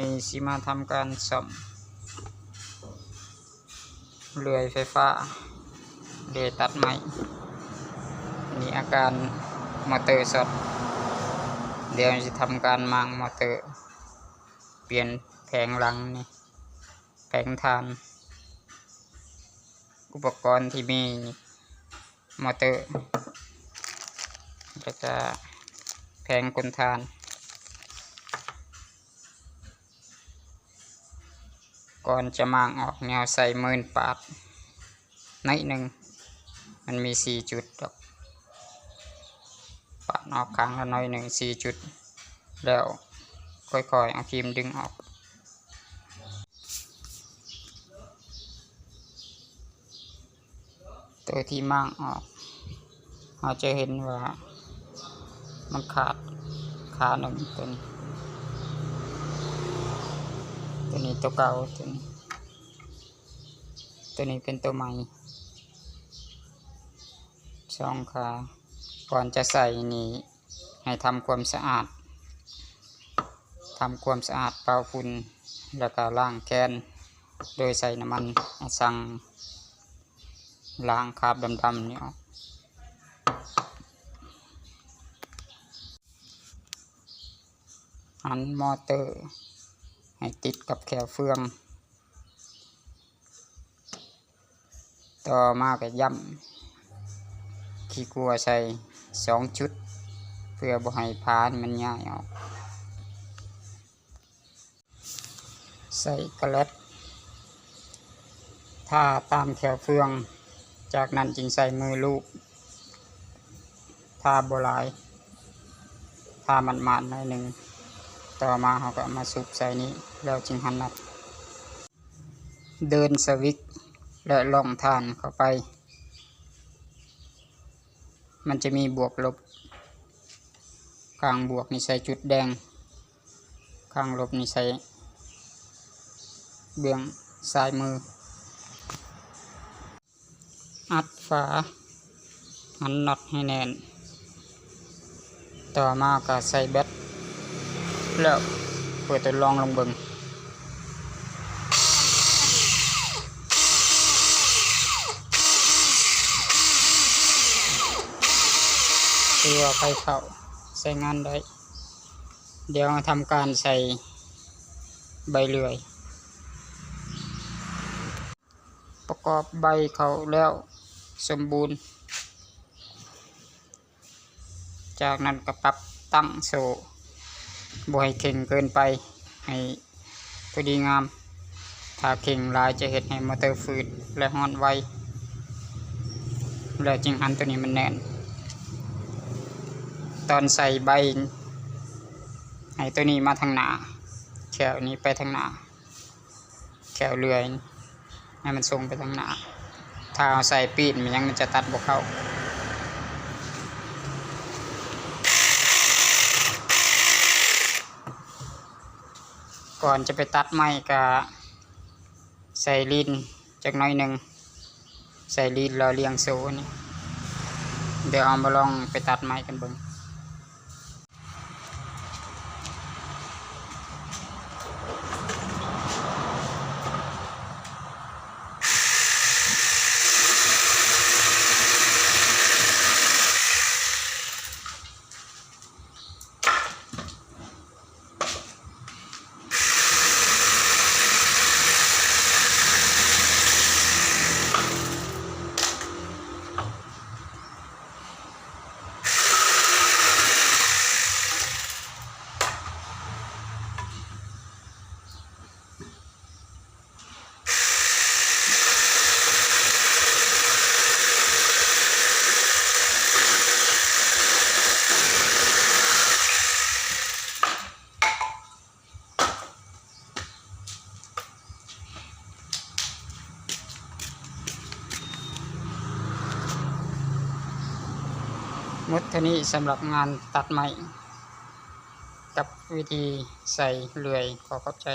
นี้สิมาทำการซ่อมเลื่อยไฟฟ้าเลื่อยตัดไม้นี่อาการมอเตอร์ช็อตเดี๋ยวจะทำการมางมอเตอร์เปลี่ยนแผงหลังนี่แผงทานอุปกรณ์ที่มีมอเตอร์แล้วก็แผงกลทานก่อนจะมางออกแนวใส่มือปาดนิดหนึ่งมันมี4 จุดดอกปาดออกครั้งละน้อยหนึ่ง4 จุดแล้วค่อยๆเอาครีมดึงออกตัวที่มางออกเราจะเห็นว่ามันขาดขาหนึ่งตัวนี้ตัวเก่าตัวนี้เป็นตัวใหม่2 ขาก่อนจะใส่นี่ให้ทำความสะอาดเป่าฝุ่นแล้วก็ล้างแกนโดยใส่น้ำมันสั่งล้างคราบดำๆนี่ออกหันมอเตอร์ให้ติดกับแขวเฟืองต่อมาก็ย่ำขี้กลัวใส่2 จุดเพื่อบ่ให้พานมันย้ายออกใส่กระเล็ดถ้าตามแขวเฟืองจากนั้นจึงใส่มือลูบถ้าบ่หลายถ้ามันหน่อยหนึ่งต่อมาเขาก็มาซุบใส่นี้แล้วจึงหันน็อตเดินสวิตช์และล่องฐานเข้าไปมันจะมีบวกลบข้างบวกนี่ใส่จุดแดงข้างลบนี่ใส่เบื้องซ้ายมืออัดฝาหันน็อตให้แน่นต่อมาก็ใส่แบตแล้วเปิดทดลองลงเบิ่งตัวไฟเข้าใช้งานได้เดี๋ยวทำการใส่ใบเลื่อยประกอบใบเขาแล้วสมบูรณ์จากนั้นก็ปรับตั้งโซ่บ่ให้เข่งเกินไปให้พอดีงามถ้าเข่งหลายจะเฮ็ดให้มอเตอร์ฝืดและฮ้อนไวแล้วจึงหันตัวนี้มันแน่นตอนใส่ใบให้ตัวนี้มาทางหน้าแขวนี้ไปทางหน้าแขวเลื่อยให้มันส่งไปทางหน้าถ้าเอาใส่ปีนมันจะตัดบ่เข้าก่อนจะไปตัดไม้ก็ใส่ลีนจักหน่อยหนึ่งใส่ลีนรอเรียงโซ่นี่เดี๋ยวเอามาลองไปตัดไม้กันเบิ่งหมดเท่านี้สำหรับงานตัดไม้กับวิธีใส่เลื่อยขอขอบใจ